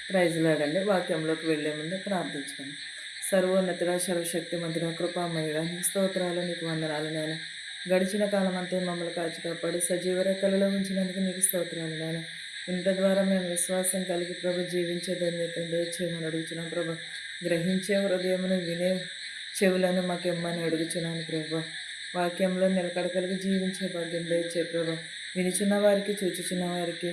ప్రైజ్లాడండి. వాక్యంలోకి వెళ్ళే ముందు ప్రార్థించుకుందాం. సర్వోన్నతుడ, సర్వశక్తిమంతుడ, కృపామయుడ, నీకు స్తోత్రాలు, నీకు వందనాలు నాయన. గడిచిన కాలం అంతా మమ్మల్ని కాచి కాపాడి సజీవ రెక్కలలో ఉంచినందుకు నీకు స్తోత్రాలు నాయన. ఇంత ద్వారా మేము విశ్వాసం కలిగి ప్రభు జీవించే ధన్యతను దయచేయమని అడుగుతున్నాం ప్రభు. గ్రహించే హృదయమును వినే చెవులను మాకు ఇమ్మని అడుగుతున్నాను ప్రభు. వాక్యంలో నిలకడగలిగి జీవించే భాగ్యం దయచే ప్రభు. వినిచున్న వారికి, చూచుచున్న వారికి,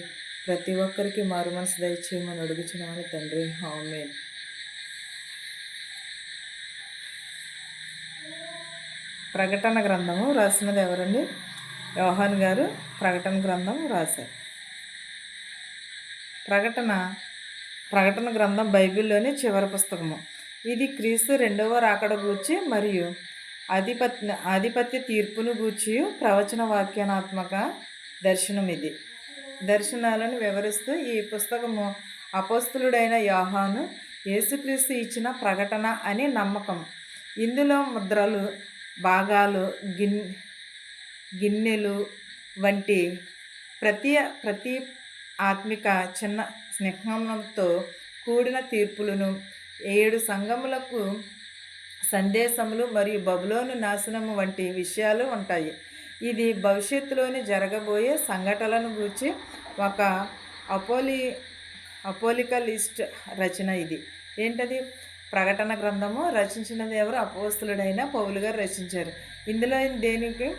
ప్రతి ఒక్కరికి మారు మనసు దయచేయమని అడుగుచున్నాను తండ్రి. ఆమేన్. ప్రకటన గ్రంథము రాసినది ఎవరండి? యోహాను గారు ప్రకటన గ్రంథం రాశారు. ప్రకటన గ్రంథం బైబిల్లోని చివరి పుస్తకము. ఇది క్రీస్తు రెండవ రాకడ గూర్చి మరియు ఆధిపత్య తీర్పును గూర్చి ప్రవచన వాక్యానాత్మక దర్శనం. ఇది దర్శనాలను వివరిస్తూ ఈ పుస్తకము అపోస్తలుడైన యోహాను యేసుక్రీస్తు ఇచ్చిన ప్రకటన అని నమ్మకం. ఇందులో ముద్రలు, భాగాలు, గిన్నెలు వంటి ప్రతి ఆత్మిక చిన్న స్నేహంతో కూడిన తీర్పులను, 7 సంఘములకు సందేశములు మరియు బబులోను నాశనము వంటి విషయాలు ఉంటాయి. ఇది భవిష్యత్తులోని జరగబోయే సంఘటనలను గూర్చి ఒక అపోలికలిస్ట్ రచన. ఇది ఏంటది? ప్రకటన గ్రంథము రచించినది ఎవరు? అపోస్తలుడైన పౌలు గారు రచించారు. ఇందులో దేనికి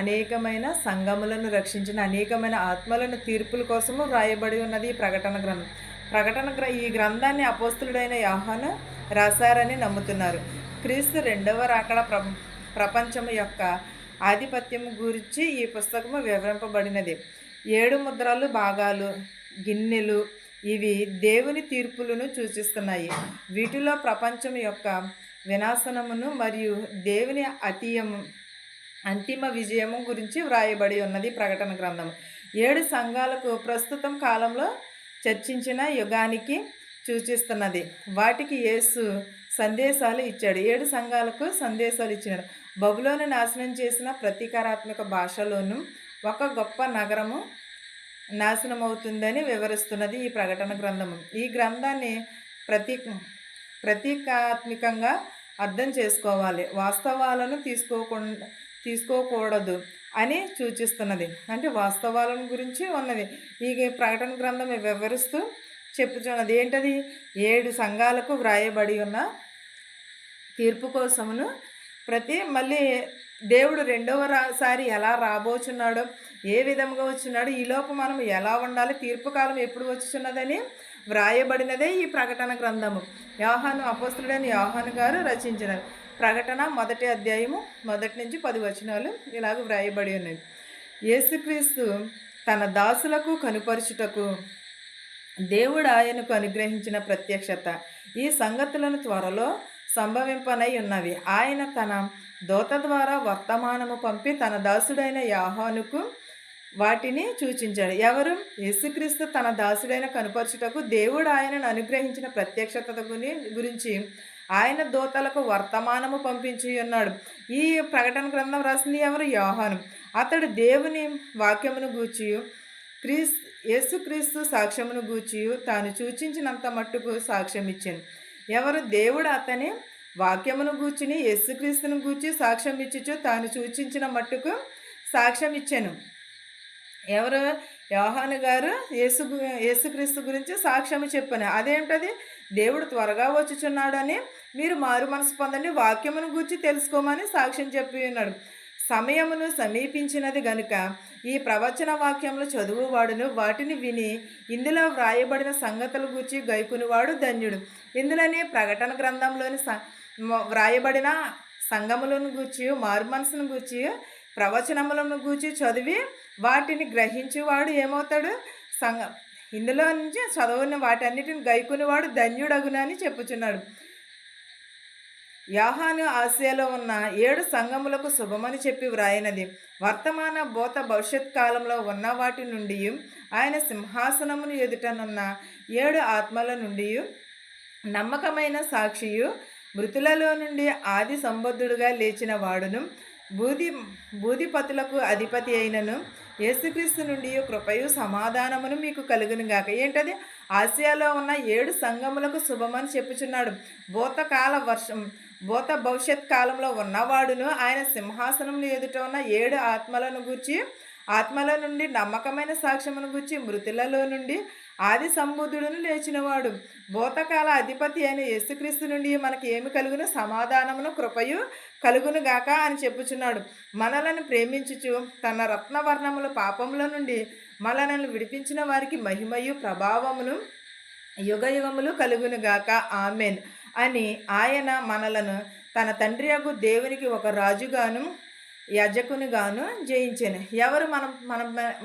అనేకమైన సంఘములను రక్షించిన అనేకమైన ఆత్మలను తీర్పుల కోసము వ్రాయబడి ఉన్నది ఈ ప్రకటన గ్రంథం. ఈ గ్రంథాన్ని అపోస్తలుడైన యోహాను రాశారని నమ్ముతున్నారు. క్రీస్తు రెండవ రాకడ ప్రపంచము యొక్క ఆధిపత్యం గురించి ఈ పుస్తకము వివరింపబడినది. 7 ముద్రలు, భాగాలు, గిన్నెలు ఇవి దేవుని తీర్పులను సూచిస్తున్నాయి. వీటిలో ప్రపంచం యొక్క వినాశనమును మరియు దేవుని అంతిమ విజయము గురించి వ్రాయబడి ఉన్నది ప్రకటన గ్రంథం. 7 సంఘాలకు ప్రస్తుతం కాలంలో చర్చించిన యుగానికి సూచిస్తున్నది. వాటికి యేసు సందేశాలు ఇచ్చాడు. 7 సంఘాలకు సందేశాలు ఇచ్చినాడు. బబులోను నాశనం చేసిన ప్రతీకారాత్మక భాషలోను ఒక గొప్ప నగరము నాశనమవుతుందని వివరిస్తున్నది ఈ ప్రకటన గ్రంథము. ఈ గ్రంథాన్ని ప్రతీకాత్మకంగా అర్థం చేసుకోవాలి, వాస్తవాలను తీసుకోకూడదు అని సూచిస్తున్నది. అంటే వాస్తవాలను గురించి ఉన్నది ఈ ప్రకటన గ్రంథం వివరిస్తూ చెప్పుచున్నది. ఏంటది? 7 సంఘాలకు వ్రాయబడి ఉన్న తీర్పు కోసమును మళ్ళీ దేవుడు రెండవసారి ఎలా రాబోచున్నాడో, ఏ విధంగా వచ్చినాడో, ఈలోపు మనం ఎలా ఉండాలి, తీర్పు కాలం ఎప్పుడు వచ్చుచున్నదని వ్రాయబడినదే ఈ ప్రకటన గ్రంథము. అపోస్తలుడైన యోహాను గారు రచించినారు. ప్రకటన 1వ అధ్యాయము 1 నుంచి 10 వచనాలు ఇలాగ వ్రాయబడి ఉన్నాయి. యేసుక్రీస్తు తన దాసులకు కనుపరుచుటకు దేవుడు ఆయనకు అనుగ్రహించిన ప్రత్యక్షత. ఈ సంగతులను త్వరలో సంభవింపనై ఉన్నవి. ఆయన తన దూత ద్వారా వర్తమానము పంపి తన దాసుడైన యోహానుకు వాటిని సూచించాడు. ఎవరు? యేసుక్రీస్తు తన దాసుడైన కనుపరచుటకు దేవుడు ఆయనను అనుగ్రహించిన ప్రత్యక్షత గురించి ఆయన దూతలకు వర్తమానము పంపించి ఉన్నాడు. ఈ ప్రకటన గ్రంథం రాసింది ఎవరు? యోహాను. అతడు దేవుని వాక్యమును గూర్చి యేసుక్రీస్తు సాక్ష్యమును గూర్చి తాను సూచించినంత మట్టుకు సాక్ష్యం ఇచ్చాను. ఎవరు? దేవుడు అతని వాక్యమును గూర్చిని యేసుక్రీస్తును గూర్చి సాక్ష్యం ఇచ్చుచు తాను సూచించిన మట్టుకు సాక్ష్యం ఇచ్చాను. ఎవరు? యోహాను గారు యేసుక్రీస్తు గురించి సాక్ష్యం చెప్పాను. అదేంటది? దేవుడు త్వరగా వచ్చుచున్నాడని, మీరు మారు మనసు పొందండి, వాక్యమును గూర్చి తెలుసుకోమని సాక్ష్యం చెప్పి ఉన్నాడు. సమయమును సమీపించినది గనుక ఈ ప్రవచన వాక్యములు చదువువాడును వాటిని విని ఇందులో వ్రాయబడిన సంగతుల గూర్చి గైకునివాడు ధన్యుడు. ఇందులోనే ప్రకటన గ్రంథంలోని వ్రాయబడిన సంఘములను గూర్చి, మారు మనసును గూర్చి, ప్రవచనములను గూర్చి చదివి వాటిని గ్రహించేవాడు ఏమవుతాడు? ఇందులో నుంచి చదవని వాటన్నిటిని గైకునివాడు ధన్యుడగునని చెప్పుచున్నాడు. యోహాను ఆసియాలో ఉన్న 7 సంఘములకు శుభమని చెప్పి వ్రాయినది. వర్తమాన భూత భవిష్యత్ కాలంలో ఉన్న వాటి నుండి, ఆయన సింహాసనమును ఎదుటనున్న 7 ఆత్మల నుండి, నమ్మకమైన సాక్షియు, మృతులలో నుండి ఆది సంబద్ధుడుగా లేచిన వాడును, భూధిపతులకు అధిపతి అయినను యేసుక్రీస్తు నుండి కృపయు సమాధానమును మీకు కలుగును గాక. ఏంటది? ఆసియాలో ఉన్న 7 సంఘములకు శుభమని చెప్పుచున్నాడు. భూత భవిష్యత్ కాలంలో ఉన్నవాడును ఆయన సింహాసనం ఎదుట ఉన్న 7 ఆత్మల నుండి నమ్మకమైన సాక్ష్యమును గూర్చి మృతులలో నుండి ఆది సంబుద్ధుడును లేచినవాడు. భూతకాల అధిపతి అయిన యేసుక్రీస్తు నుండి మనకి ఏమి కలుగును? సమాధానమును కృపయు కలుగును గాక అని చెప్పుచున్నాడు. మనలను ప్రేమించుచు తన రత్నవర్ణముల పాపముల నుండి మనలను విడిపించిన వారికి మహిమయు ప్రభావమును యుగయుగములు కలుగును గాక. ఆమెన్ అని ఆయన మనలను తన తండ్రి యగు దేవునికి ఒక రాజుగాను యాజకునిగాను జయించాను.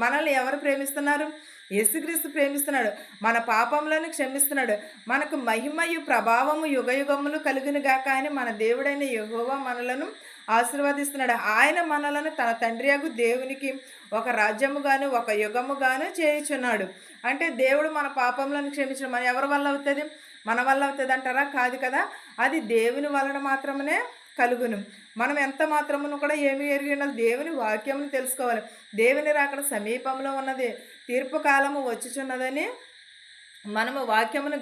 మనల్ని ఎవరు ప్రేమిస్తున్నారు? యేసుక్రీస్తు ప్రేమిస్తున్నాడు. మన పాపములను క్షమిస్తున్నాడు. మనకు మహిమయు ప్రభావము యుగయుగములు కలుగును గాక అని మన దేవుడైన యెహోవా మనలను ఆశీర్వదిస్తున్నాడు. ఆయన మనలను తన తండ్రి యగు దేవునికి ఒక రాజ్యముగాను ఒక యుగముగాను చేయుచున్నాడు. అంటే దేవుడు మన పాపములను క్షమించడం మన ఎవరి వల్ల అవుతుంది? మన వల్ల అవుతుంది అంటారా? కాదు కదా. అది దేవుని వలన మాత్రమే కలుగును. మనం ఎంత మాత్రమును కూడా ఏమి ఎరిగి ఉండాలి? దేవుని వాక్యమును తెలుసుకోవాలి. దేవుని రాకడ సమీపంలో ఉన్నది, తీర్పు కాలము వచ్చుచున్నదని మనము వాక్యమును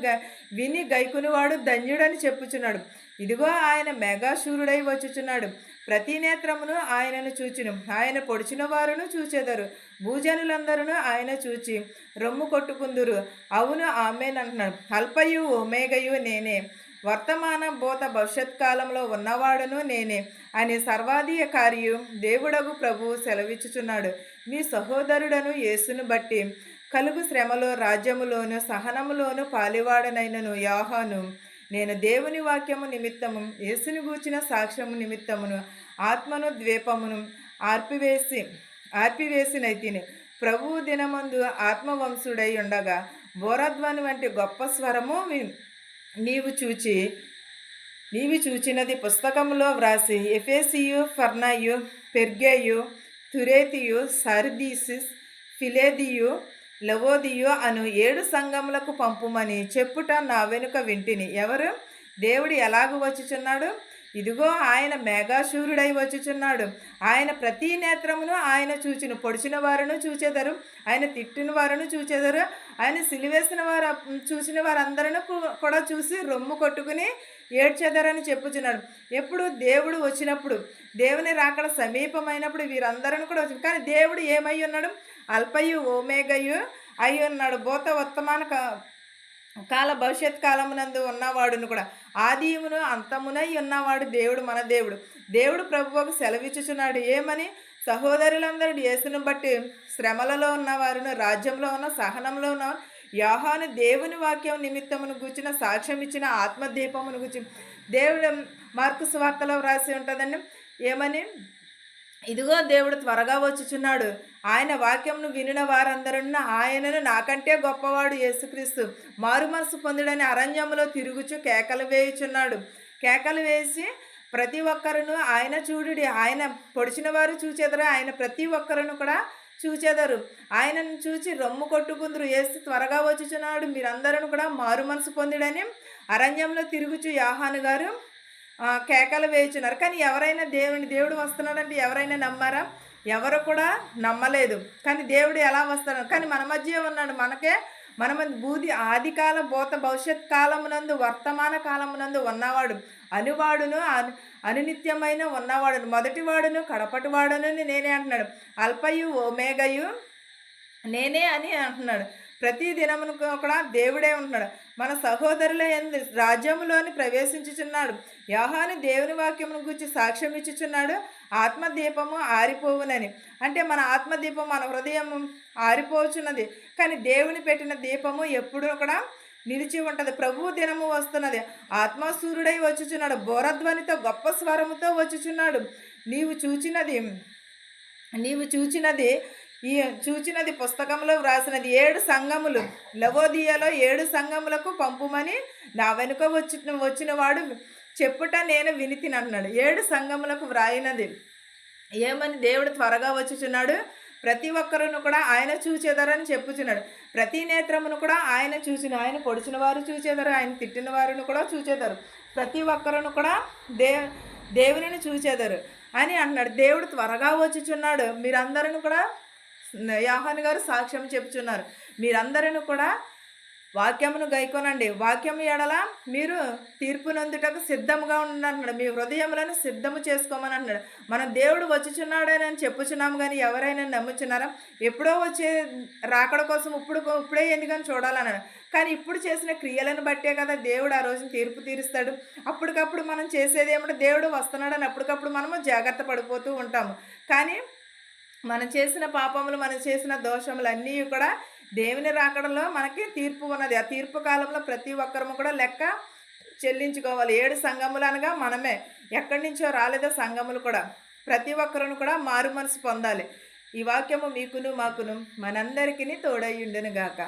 విని గైకునివాడు ధన్యుడని చెప్పుచున్నాడు. ఇదిగో ఆయన మేఘాశూరుడై వచ్చుచున్నాడు. ప్రతి నేత్రమును ఆయనను చూచును. ఆయన పొడిచిన వారును చూచెదరు. భూజనులందరూ ఆయన చూచి రొమ్ము కొట్టుకుందురు. అవును ఆమెన్ అంటున్నాడు. అల్పయు ఒమేగయు నేనే, వర్తమాన భూత భవిష్యత్ కాలంలో ఉన్నవాడును నేనే అని సర్వాధికారియు దేవుడగు ప్రభువు సెలవిచ్చుచున్నాడు. మీ సహోదరుడను యేసును బట్టి కలుగు శ్రమలో రాజ్యములోను సహనములోను పాలివాడనైనను యోహాను నేను దేవుని వాక్యము నిమిత్తము యేసుని గూర్చిన సాక్ష్యము నిమిత్తమును ఆత్మను ద్వీపమును ఆర్పివేసినైతిని. ప్రభువు దినమందు ఆత్మవంశుడై ఉండగా బోరధ్వని వంటి గొప్ప స్వరము నీవు చూచినది పుస్తకంలో వ్రాసి ఎఫెసియు, ఫర్నాయు, పెర్గేయు, తురేతియు, సార్దీసిస్, ఫిలేదియు, లవోదియు అను 7 సంఘములకు పంపుమని చెప్పుట నా వెనుక వింటిని. ఎవరు? దేవుడు ఎలాగూ వచ్చుచున్నాడు? ఇదిగో ఆయన మేఘాశూరుడై వచ్చుచున్నాడు. ఆయన ప్రతి నేత్రమును ఆయన చూచును. పొడిచిన వారును చూచెదరు, ఆయన తిట్టిన వారును చూచెదరు, ఆయన సిలివేసిన చూసిన వారందరూ కూడా చూసి రొమ్ము కొట్టుకుని ఏడ్చెదరని చెప్పుచున్నాడు. ఎప్పుడు? దేవుడు వచ్చినప్పుడు, దేవుని రాకడ సమీపమైనప్పుడు వీరందరూ కూడా వచ్చి. కానీ దేవుడు ఏమై ఉన్నాడు? అల్పయు ఓమేగయు అయి ఉన్నాడు. భూత వర్తమాన కాల భవిష్యత్ కాలమునందు ఉన్నవాడును కూడా ఆదిమును అంతమునై ఉన్నవాడు దేవుడు, మన దేవుడు. దేవుడు ప్రభువుకు సెలవిచ్చుచున్నాడు. ఏమని? సహోదరులందరూ యేసును బట్టి శ్రమలలో ఉన్నవారును రాజ్యంలో ఉన్న సహనంలో ఉన్నవారు యోహాను దేవుని వాక్యం నిమిత్తమును గూర్చిన సాక్ష్యం ఇచ్చిన ఆత్మదీపమును గూర్చి దేవుడు మార్కు సువార్తలో వ్రాసి ఉంటుందండి. ఏమని? ఇదిగో దేవుడు త్వరగా వచ్చుచున్నాడు. ఆయన వాక్యంను వినిన వారందరూ ఆయనను నాకంటే గొప్పవాడు యేసుక్రీస్తు మారు మనసు పొందుడని అరణ్యములో తిరుగుచు కేకలు వేయుచున్నాడు. కేకలు వేసి ప్రతి ఒక్కరును ఆయన చూడుడి, ఆయన పొడిచిన వారు చూచెదరు, ఆయన ప్రతి ఒక్కరును కూడా చూచెదరు, ఆయనను చూచి రొమ్ము కొట్టుకుందరు. యేసు త్వరగా వచ్చుచున్నాడు, మీరందరూ కూడా మారు మనసు పొందుడని అరణ్యంలో తిరుగుచు యోహాను గారు కేకలు వేయుచున్నారు. కానీ ఎవరైనా దేవుడు వస్తున్నాడంటే ఎవరైనా నమ్మారా? ఎవరు కూడా నమ్మలేదు. కానీ దేవుడు ఎలా వస్తున్నాడు? కానీ మన మధ్య ఉన్నాడు. మన ఆదికాల భూత భవిష్యత్ కాలమునందు వర్తమాన కాలమునందు ఉన్నవాడు, అనువాడును అనునిత్యమైన ఉన్నవాడును, మొదటివాడును కడపటివాడును నేనే అంటున్నాడు. అల్పయు ఓమేగయు నేనే అని అంటున్నాడు. ప్రతి దినమును కూడా దేవుడే ఉంటున్నాడు. మన సహోదరుల రాజ్యములోని ప్రవేశించుచున్నాడు. యోహాను దేవుని వాక్యమును గురించి సాక్ష్యం ఇచ్చుచున్నాడు. ఆత్మదీపము ఆరిపోవునని. అంటే మన ఆత్మదీపం, మన హృదయము ఆరిపోచున్నది. కానీ దేవుని పెట్టిన దీపము ఎప్పుడూ కూడా నిలిచి ఉంటుంది. ప్రభువు దినము వస్తున్నది. ఆత్మసూర్యుడై వచ్చుచున్నాడు. బోరధ్వనితో గొప్ప స్వరముతో వచ్చుచున్నాడు. నీవు చూచినది పుస్తకంలో వ్రాసినది 7 సంఘములు. లవోదియలో 7 సంఘములకు పంపుమని నా వెనుక వచ్చిన వాడు చెప్పుట నేను వినితిని అంటున్నాడు. 7 సంఘములకు వ్రాయినది ఏమని? దేవుడు త్వరగా వచ్చుచున్నాడు. ప్రతి ఒక్కరును కూడా ఆయన చూచెదరని చెప్పుచున్నాడు. ప్రతి నేత్రమును కూడా ఆయన చూసిన, ఆయన పొడిచిన వారు చూచెదరు, ఆయన తిట్టిన వారిని కూడా చూచెదరు, ప్రతి ఒక్కరును కూడా దేవునిని చూచెదరు అని అంటున్నాడు. దేవుడు త్వరగా వచ్చుచున్నాడు. మీరందరూ కూడా యోహాను గారు సాక్ష్యం చెప్పుచున్నారు. మీరందరూ కూడా వాక్యమును గైకొనండి. వాక్యము ఎడల మీరు తీర్పు నొందుటకు సిద్ధముగా ఉండండి. మీ హృదయములను సిద్ధము చేసుకోమని అంటున్నాడు. మనం దేవుడు వచ్చుచున్నాడని చెప్పుచున్నాము గానీ ఎవరైనా నమ్ముచున్నారా? ఎప్పుడో వచ్చే రాకడ కోసం ఇప్పుడే ఎందుకని చూడాలన్నాడు. కానీ ఇప్పుడు చేసిన క్రియలను బట్టే కదా దేవుడు ఆ రోజున తీర్పు తీరుస్తాడు. అప్పటికప్పుడు మనం చేసేది ఏమంటే దేవుడు వస్తున్నాడని అప్పటికప్పుడు మనము జాగ్రత్త పడిపోతూ ఉంటాము. కానీ మనం చేసిన పాపములు, మనం చేసిన దోషములన్నీ కూడా దేవుని రాకడలో మనకి తీర్పు ఉన్నది. ఆ తీర్పు కాలంలో ప్రతి ఒక్కరము కూడా లెక్క చెల్లించుకోవాలి. 7 సంఘములు అనగా మనమే. ఎక్కడి నుంచో రాలేదో సంఘములు కూడా. ప్రతి ఒక్కరును కూడా మారు మనసు పొందాలి. ఈ వాక్యము మీకును మాకును మనందరికీ తోడయ్యుండును గాక.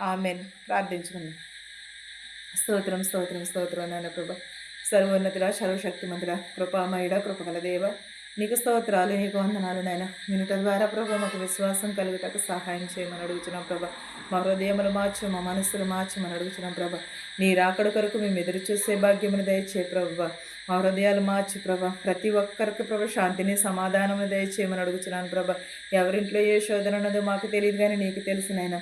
ఆమెన్. ప్రార్థించుకుందాం. స్తోత్రం స్తోత్రం స్తోత్రం నాయన ప్రభ. సర్వోన్నతుడా, సర్వశక్తిమంతుడా, కృపామయుడా, కృపగల దేవ, నీకు స్తోత్రాలు, నీకు వందనాలు నాయన. వినుట ద్వారా ప్రభా మాకు విశ్వాసం కలుగుటకు సహాయం చేయమని అడుగుతున్నాం ప్రభా. మా హృదయములు మార్చు, మా మనస్సులు మార్చమని అడుగుతున్నాం ప్రభా. నీ రాకడ కొరకు మేము ఎదురు చూసే భాగ్యమును దయచే ప్రభా. మా హృదయాలు మార్చి ప్రభా. ప్రతి ఒక్కరికి ప్రభా శాంతిని, సమాధానమును దయచేయమని అడుగుతున్నాను ప్రభా. ఎవరింట్లో ఏ శోధన ఉన్నదో మాకు తెలియదు కానీ నీకు తెలుసు నాయన.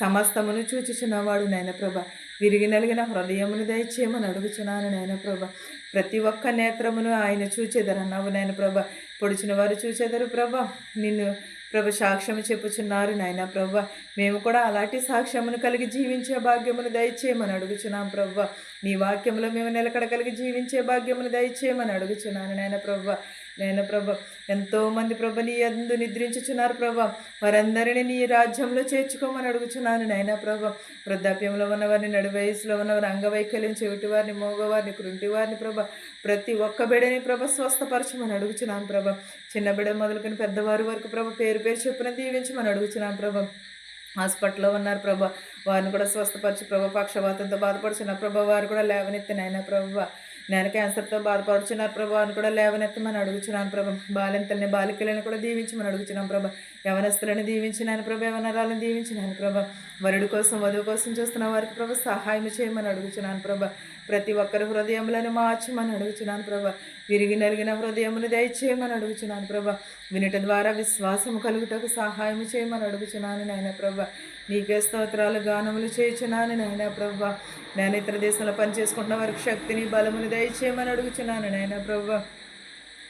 సమస్తమును చూచుచున్నవాడు నాయన ప్రభా. విరిగి నలిగిన హృదయమును దయచేయమని అడుగుచున్నాను నాయన ప్రభా. ప్రతి ఒక్క నేత్రమును ఆయన చూచేదరన్నావు నాయన ప్రభా. పొడిచిన వారు చూచేదరు ప్రభా. నిన్ను ప్రభ సాక్ష్యము చెప్పుచున్నారు నాయన ప్రభా. మేము కూడా అలాంటి సాక్ష్యమును కలిగి జీవించే భాగ్యమును దయచేయమని అడుగుచున్నాం ప్రభా. నీ వాక్యంలో మేము నిలకడ కలిగి జీవించే భాగ్యమును దయచేయమని అడుగుచున్నాను నాయన ప్రభా. నాయన ప్రభ, ఎంతోమంది ప్రభ నీ యందు నిద్రించుచున్నారు ప్రభా. వారందరినీ నీ రాజ్యంలో చేర్చుకోమని అడుగుచున్నాను నాయన ప్రభ. వృద్ధాప్యంలో ఉన్నవారిని, నడు వయసులో ఉన్నవారిని, అంగవైకల్యం, చెవిటి వారిని, మోగవారిని, కృంటి వారిని ప్రభ, ప్రతి ఒక్క బిడని ప్రభ స్వస్థపరచమని అడుగుచున్నాను ప్రభ. చిన్న బిడ మొదలుకొని పెద్దవారి వరకు ప్రభ పేరు పేరు చెప్పున దీవించమని అడుగుచున్నాను ప్రభ. హాస్పిటల్లో ఉన్నారు ప్రభ, వారిని కూడా స్వస్థపరచు ప్రభ. పక్షవాతంతో బాధపడుచున్న ప్రభ, వారు కూడా లేవనెత్తి నాయన ప్రభ. నేను క్యాన్సర్తో బాధపడుచున్నారు ప్రభా అని కూడా లేవనెత్తమని అడుగుచున్నాను ప్రభా. బాలింతల్ని, బాలికలను కూడా దీవించమని అడుగుచున్నాను ప్రభా. యవనస్తులను దీవించినాను ప్రభా. యవనరాలను దీవించినాను ప్రభా. వరుడు కోసం, వధువు కోసం చూస్తున్న వారికి ప్రభా సహాయం చేయమని అడుగుచున్నాను ప్రభా. ప్రతి ఒక్కరి హృదయములను మార్చమని అడుగుచున్నాను ప్రభా. విరిగి నలిగిన హృదయమును దయచేయమని అడుగుచున్నాను ప్రభా. వినుట ద్వారా విశ్వాసము కలుగుటకు సహాయం చేయమని అడుగుచున్నాను నాయన ప్రభా. నీకే స్తోత్రాలు, గానములు చేయుచున్నాను నాయన ప్రభా. నేను ఇతర దేశంలో పనిచేసుకుంటున్న వారికి శక్తిని, బలమును దయచేయమని అడుగుచున్నాను నాయన ప్రభా.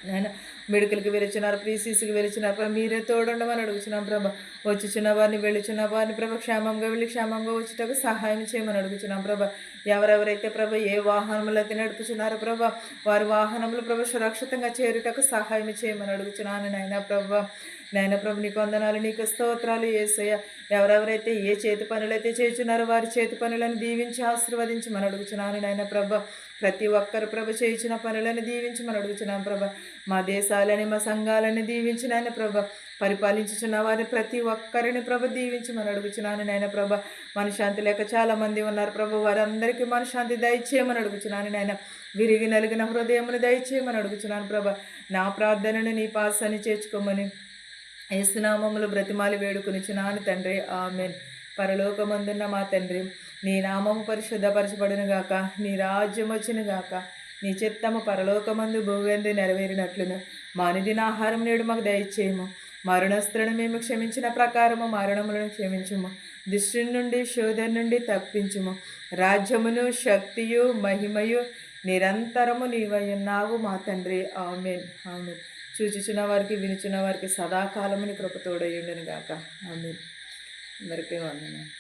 నాయన మెడికల్కి వెళుచున్నారు, ప్రీసీస్కి వెళుచున్నారు ప్రభా. మీరే తోడుండమని అడుగుచున్నాం ప్రభా. వచ్చుచున్న వారిని, వెళ్ళుచున్న వారిని ప్రభా క్షేమంగా వెళ్ళి క్షేమంగా వచ్చుటకు సహాయం చేయమని అడుగుచున్నాం ప్రభా. ఎవరెవరైతే ప్రభా ఏ వాహనములు అయితే నడుపుచున్నారో ప్రభా, వారి వాహనములు ప్రభా సురక్షితంగా చేరుటకు సహాయం చేయమని అడుగుచున్నాను నాయన ప్రభా. నాయన ప్రభు నీకు వందనాలు, నీకు స్తోత్రాలు యేసయ్య. ఎవరెవరైతే ఏ చేతి పనులైతే చేయుచున్నారో వారి చేతి పనులను దీవించి ఆశీర్వదించమని అడుగుచున్నాను నాయన ప్రభ. ప్రతి ఒక్కరు ప్రభ చేయించిన పనులను దీవించమని అడుగుచున్నాను ప్రభ. మా దేశాలని, మా సంఘాలని దీవించి నాయన ప్రభ. పరిపాలించుచున్న వారిని ప్రతి ఒక్కరిని ప్రభ దీవించమని అడుగుచున్నాను నాయన ప్రభ. మనశ్శాంతి లేక చాలామంది ఉన్నారు ప్రభు, వారందరికీ మనశ్శాంతి దయచేయమని అడుగుచున్నాను నాయన. విరిగి నలిగిన హృదయమును దయచేయమని అడుగుచున్నాను ప్రభ. నా ప్రార్థనను నీ పాసాన్ని చేర్చుకోమని యేసునామములు బ్రతిమాలి వేడుకొనిచున్నాను తండ్రి. ఆమెన్. పరలోకమందున్న మా తండ్రి, నీ నామము పరిశుద్ధపరచబడును గాక, నీ రాజ్యం వచ్చును గాక, నీ చిత్తము పరలోకమందు భూవెందు నెరవేరినట్లును మా అనుదిన ఆహారం నేడు మాకు దయచేయము. మరణస్తులను మేము క్షమించిన ప్రకారము మరణములను క్షమించుము. దుష్టి నుండి, శోధన నుండి తప్పించుము. రాజ్యమును, శక్తియు, మహిమయు నిరంతరము నీవయున్నావు మా తండ్రి. ఆమెన్. ఆమెన్. చూచుచున్న వారికి, వినుచున్న వారికి సదాకాలముని కృప తోడయ్యుండును గాక. ఆమెన్. అందరికీ వందనాలు.